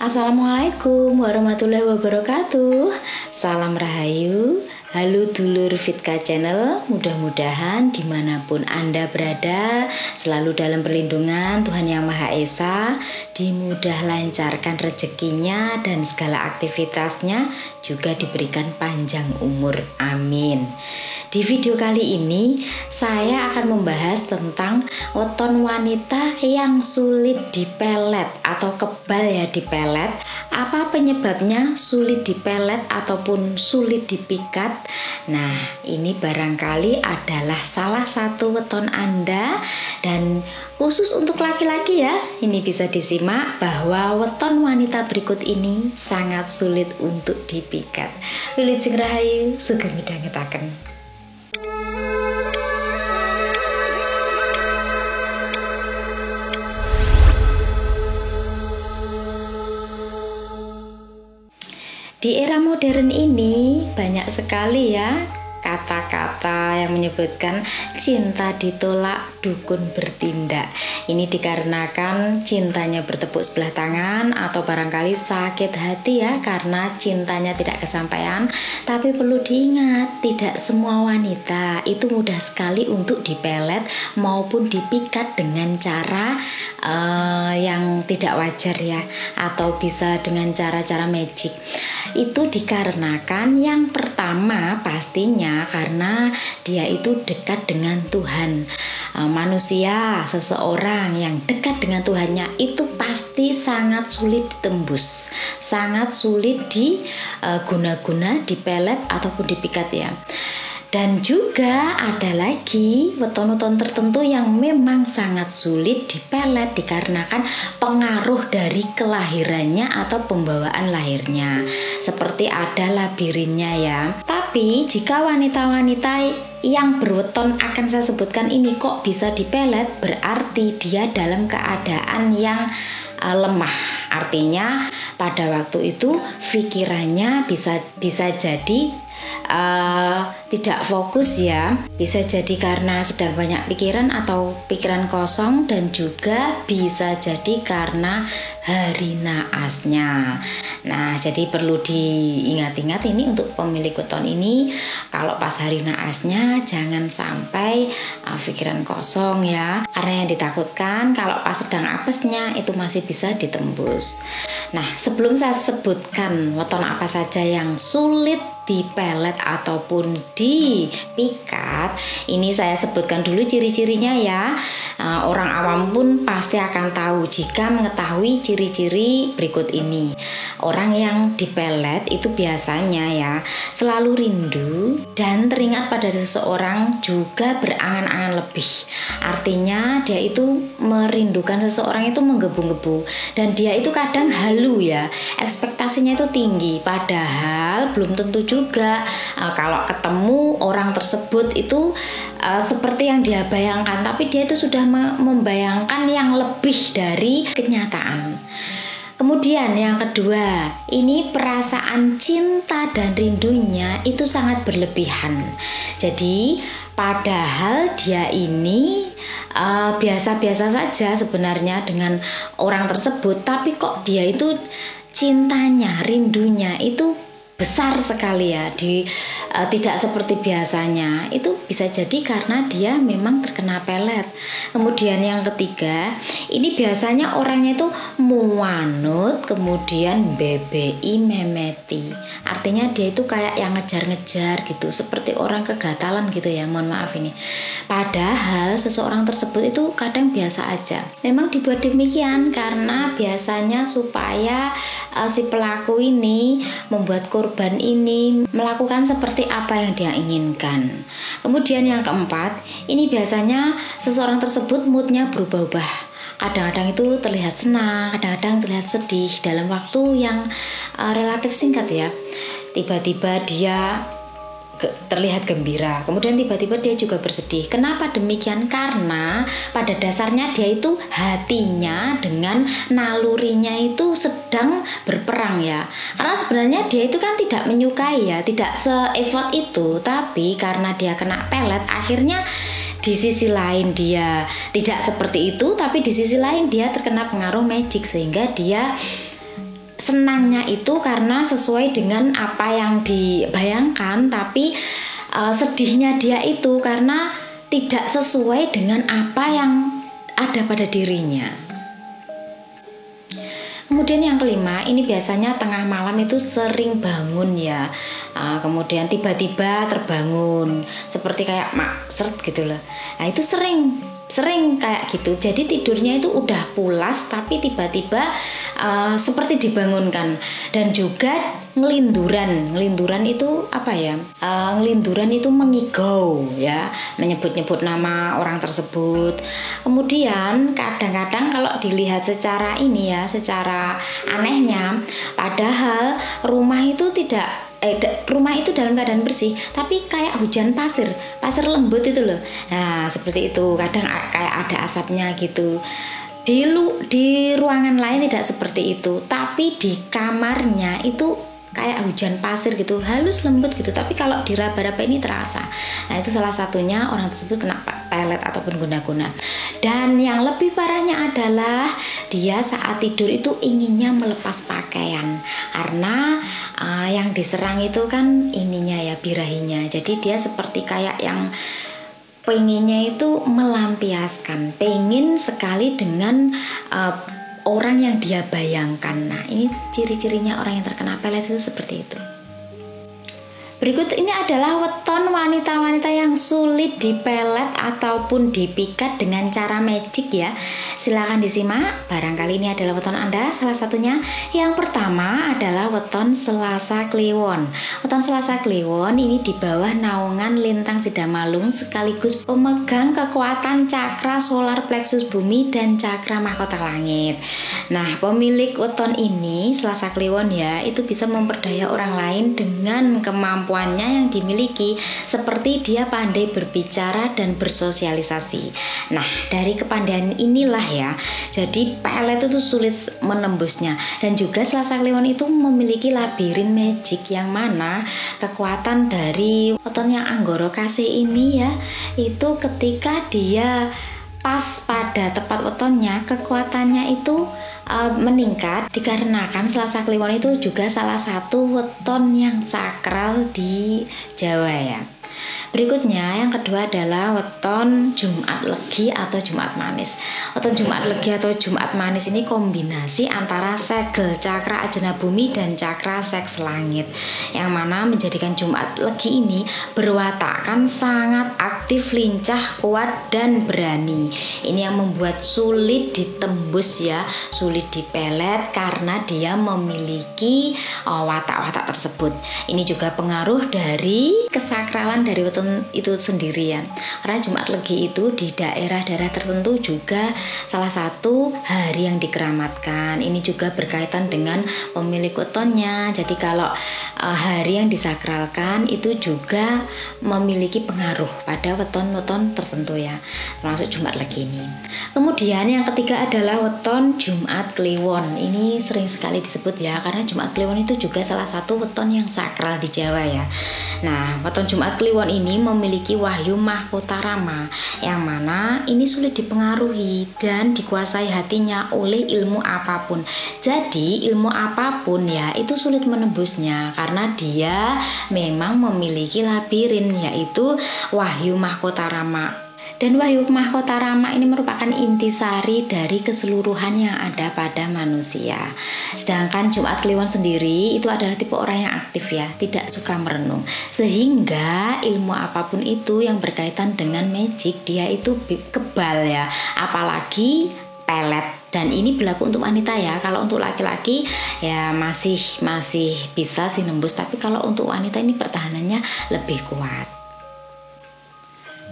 Assalamualaikum warahmatullahi wabarakatuh. Salam rahayu. Halo dulur Fitka Channel, mudah-mudahan dimanapun Anda berada selalu dalam perlindungan Tuhan Yang Maha Esa, dimudah lancarkan rezekinya dan segala aktivitasnya, juga diberikan panjang umur. Amin. Di video kali ini saya akan membahas tentang weton wanita yang sulit dipelet atau kebal ya dipelet. Apa penyebabnya sulit dipelet ataupun sulit dipikat? Nah, ini barangkali adalah salah satu weton Anda, dan khusus untuk laki-laki ya. Ini bisa disimak bahwa weton wanita berikut ini sangat sulit untuk dipikat. Wilujeng rahayu, sugeng midhangetaken. Di era modern ini banyak sekali ya kata-kata yang menyebutkan cinta ditolak, dukun bertindak. Ini dikarenakan cintanya bertepuk sebelah tangan atau barangkali sakit hati ya karena cintanya tidak kesampaian. Tapi perlu diingat, tidak semua wanita itu mudah sekali untuk dipelet maupun dipikat dengan cara yang tidak wajar ya, atau bisa dengan cara-cara magic. Itu dikarenakan yang pertama pastinya karena dia itu dekat dengan Tuhan. Manusia, seseorang yang dekat dengan Tuhannya itu pasti sangat sulit ditembus, sangat sulit diguna-guna, dipelet ataupun dipikat ya. Dan juga ada lagi weton-weton tertentu yang memang sangat sulit dipelet dikarenakan pengaruh dari kelahirannya atau pembawaan lahirnya. Seperti ada labirinnya ya. Tapi jika wanita-wanita yang berweton akan saya sebutkan ini kok bisa dipelet, berarti dia dalam keadaan yang lemah. Artinya pada waktu itu pikirannya bisa jadi tidak fokus ya, bisa jadi karena sedang banyak pikiran atau pikiran kosong, dan juga bisa jadi karena hari naasnya. Nah, jadi perlu diingat-ingat ini untuk pemilik weton ini, kalau pas hari naasnya jangan sampai pikiran kosong ya, karena yang ditakutkan kalau pas sedang apesnya itu masih bisa ditembus. Nah, sebelum saya sebutkan weton apa saja yang sulit dipelet ataupun dipikat, ini saya sebutkan dulu ciri-cirinya ya. Orang awam pun pasti akan tahu jika mengetahui ciri-ciri berikut ini. Orang yang dipelet itu biasanya ya selalu rindu dan teringat pada seseorang, juga berangan-angan lebih. Artinya dia itu merindukan seseorang itu menggebu-gebu, dan dia itu kadang halu ya, ekspektasinya itu tinggi, padahal belum tentu juga kalau ketemu orang tersebut itu seperti yang dia bayangkan, tapi dia itu sudah membayangkan yang lebih dari kenyataan. Kemudian yang kedua, ini perasaan cinta dan rindunya itu sangat berlebihan. Jadi padahal dia ini biasa-biasa saja sebenarnya dengan orang tersebut, tapi kok dia itu cintanya, rindunya itu besar sekali ya, tidak seperti biasanya. Itu bisa jadi karena dia memang terkena pelet. Kemudian yang ketiga, ini biasanya orangnya itu muanut, kemudian BBI memeti. Artinya dia itu kayak yang ngejar-ngejar gitu, seperti orang kegatalan gitu ya, mohon maaf ini. Padahal seseorang tersebut itu kadang biasa aja. Memang dibuat demikian karena biasanya supaya si pelaku ini membuat korban ini melakukan seperti apa yang dia inginkan. Kemudian yang keempat, ini biasanya seseorang tersebut moodnya berubah-ubah. Kadang-kadang itu terlihat senang, kadang-kadang terlihat sedih dalam waktu yang relatif singkat ya. Tiba-tiba dia terlihat gembira, kemudian tiba-tiba dia juga bersedih. Kenapa demikian? Karena pada dasarnya dia itu hatinya dengan nalurinya itu sedang berperang ya. Karena sebenarnya dia itu kan tidak menyukai ya, tidak se-effort itu, tapi karena dia kena pelet akhirnya di sisi lain dia tidak seperti itu, tapi di sisi lain dia terkena pengaruh magic sehingga dia senangnya itu karena sesuai dengan apa yang dibayangkan, tapi sedihnya dia itu karena tidak sesuai dengan apa yang ada pada dirinya. Kemudian yang kelima, ini biasanya tengah malam itu sering bangun ya, kemudian tiba-tiba terbangun seperti kayak maksert gitu loh. Nah itu sering kayak gitu. Jadi tidurnya itu udah pulas tapi tiba-tiba seperti dibangunkan. Dan juga ngelinduran itu apa ya? Ngelinduran itu mengigau ya, menyebut-nyebut nama orang tersebut. Kemudian kadang-kadang kalau dilihat secara ini ya, secara anehnya, padahal rumah itu rumah itu dalam keadaan bersih, tapi kayak hujan pasir lembut itu loh. Nah seperti itu, kadang kayak ada asapnya gitu. Di ruangan lain tidak seperti itu, tapi di kamarnya itu kayak hujan pasir gitu, halus lembut gitu, tapi kalau diraba-raba ini terasa. Nah itu salah satunya orang tersebut kena pelet ataupun guna-guna. Dan yang lebih parahnya adalah dia saat tidur itu inginnya melepas pakaian, karena yang diserang itu kan ininya ya, birahinya. Jadi dia seperti kayak yang pengennya itu melampiaskan, pengen sekali dengan orang yang dia bayangkan. Nah ini ciri-cirinya orang yang terkena pelet itu seperti itu. Berikut ini adalah weton wanita-wanita yang sulit dipelet ataupun dipikat dengan cara magic ya. Silakan disimak, barangkali ini adalah weton Anda salah satunya. Yang pertama adalah weton Selasa Kliwon. Weton Selasa Kliwon ini di bawah naungan lintang Sidamalung sekaligus pemegang kekuatan cakra solar plexus bumi dan cakra mahkota langit. Nah, pemilik weton ini Selasa Kliwon ya, itu bisa memperdaya orang lain dengan kemampuannya yang dimiliki, seperti dia pandai berbicara dan bersosialisasi. Nah, dari kepandaian inilah ya, jadi pelet itu sulit menembusnya. Dan juga Selasa Kliwon itu memiliki labirin magic, yang mana kekuatan dari weton yang Anggoro Kasih ini ya, itu ketika dia pas pada tepat wetonnya, kekuatannya itu meningkat, dikarenakan Selasa Kliwon itu juga salah satu weton yang sakral di Jawa ya. Berikutnya yang kedua adalah weton Jumat Legi atau Jumat Manis. Weton Jumat Legi atau Jumat Manis ini kombinasi antara segel cakra ajna bumi dan cakra seks langit, yang mana menjadikan Jumat Legi ini berwatakkan sangat aktif, lincah, kuat, dan berani. Ini yang membuat sulit ditembus ya, sulit dipelet karena dia memiliki watak-watak tersebut. Ini juga pengaruh dari kesakralan dari weton itu sendiri ya, karena Jumat Legi itu di daerah-daerah tertentu juga salah satu hari yang dikeramatkan. Ini juga berkaitan dengan pemilik wetonnya. Jadi kalau hari yang disakralkan itu juga memiliki pengaruh pada weton-weton tertentu ya, termasuk Jumat Legi ini. Kemudian yang ketiga adalah weton Jumat Kliwon. Ini sering sekali disebut ya, karena Jumat Kliwon itu juga salah satu weton yang sakral di Jawa ya. Nah, weton Jumat Kliwon ini memiliki wahyu mahkota rama, yang mana ini sulit dipengaruhi dan dikuasai hatinya oleh ilmu apapun. Jadi ilmu apapun ya itu sulit menembusnya, karena dia memang memiliki labirin, yaitu wahyu mahkota rama. Dan wahyu mahkota rama ini merupakan intisari dari keseluruhan yang ada pada manusia. Sedangkan Jumat Kliwon sendiri itu adalah tipe orang yang aktif ya, tidak suka merenung. Sehingga ilmu apapun itu yang berkaitan dengan magic, dia itu kebal ya, apalagi pelet. Dan ini berlaku untuk wanita ya. Kalau untuk laki-laki ya masih bisa sih nembus, tapi kalau untuk wanita ini pertahanannya lebih kuat.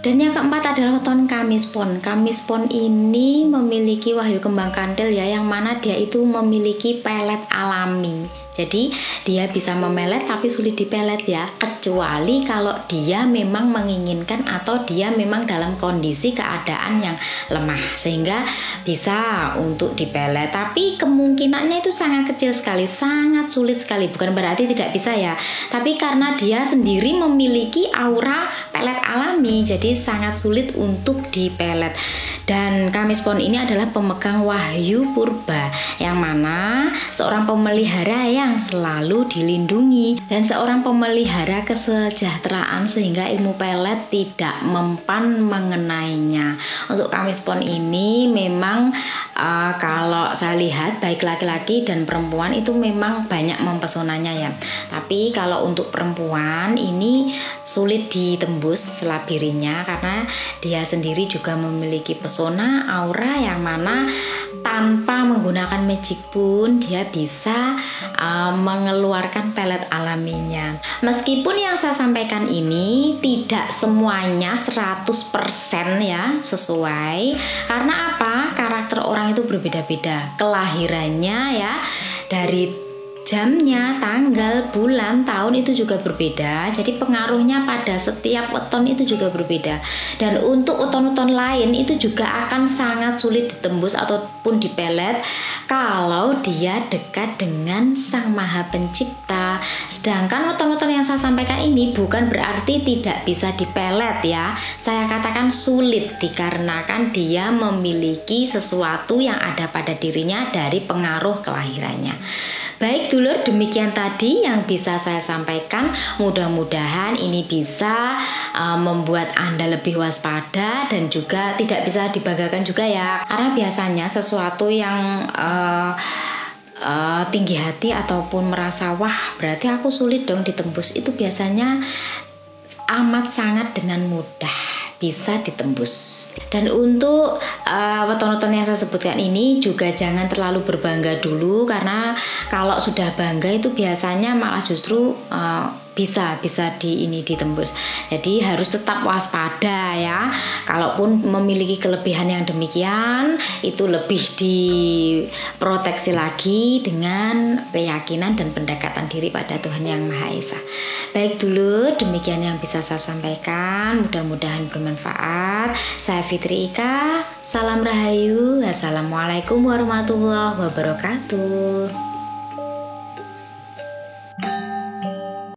Dan yang keempat adalah weton Kamis Pon. Kamis Pon ini memiliki wahyu kembang kandel ya, yang mana dia itu memiliki pelet alami. Jadi dia bisa memelet tapi sulit dipelet ya, kecuali kalau dia memang menginginkan atau dia memang dalam kondisi keadaan yang lemah sehingga bisa untuk dipelet. Tapi kemungkinannya itu sangat kecil sekali, sangat sulit sekali. Bukan berarti tidak bisa ya, tapi karena dia sendiri memiliki aura pelet alami, jadi sangat sulit untuk dipelet. Dan Kamis Pon ini adalah pemegang wahyu purba, yang mana seorang pemelihara yang selalu dilindungi dan seorang pemelihara kesejahteraan sehingga ilmu pelet tidak mempan mengenainya. Untuk Kamis Pon ini memang kalau saya lihat baik laki-laki dan perempuan itu memang banyak mempesonanya ya. Tapi kalau untuk perempuan ini sulit ditembus labirinnya karena dia sendiri juga memiliki pesona aura yang mana tanpa menggunakan magic pun dia bisa mengeluarkan pelet alaminya. Meskipun yang saya sampaikan ini tidak semuanya 100% ya sesuai, karena apa? Karakter orang itu berbeda-beda, kelahirannya ya, dari jamnya, tanggal, bulan, tahun itu juga berbeda. Jadi pengaruhnya pada setiap weton itu juga berbeda. Dan untuk weton-weton lain itu juga akan sangat sulit ditembus ataupun dipelet kalau dia dekat dengan Sang Maha Pencipta. Sedangkan weton-weton yang saya sampaikan ini bukan berarti tidak bisa dipelet ya. Saya katakan sulit dikarenakan dia memiliki sesuatu yang ada pada dirinya dari pengaruh kelahirannya. Baik dulur, demikian tadi yang bisa saya sampaikan. Mudah-mudahan ini bisa membuat Anda lebih waspada dan juga tidak bisa dibanggakan juga ya. Karena biasanya sesuatu yang tinggi hati ataupun merasa wah berarti aku sulit dong ditembus, itu biasanya amat sangat dengan mudah bisa ditembus. Dan untuk weton-weton yang saya sebutkan ini juga jangan terlalu berbangga dulu, karena kalau sudah bangga itu biasanya malah justru bisa ditembus. Jadi harus tetap waspada ya. Kalaupun memiliki kelebihan yang demikian, itu lebih diproteksi lagi dengan keyakinan dan pendekatan diri pada Tuhan Yang Maha Esa. Baik dulu, demikian yang bisa saya sampaikan. Mudah-mudahan bermanfaat. Saya Fitri Ika. Salam Rahayu. Assalamualaikum warahmatullahi wabarakatuh.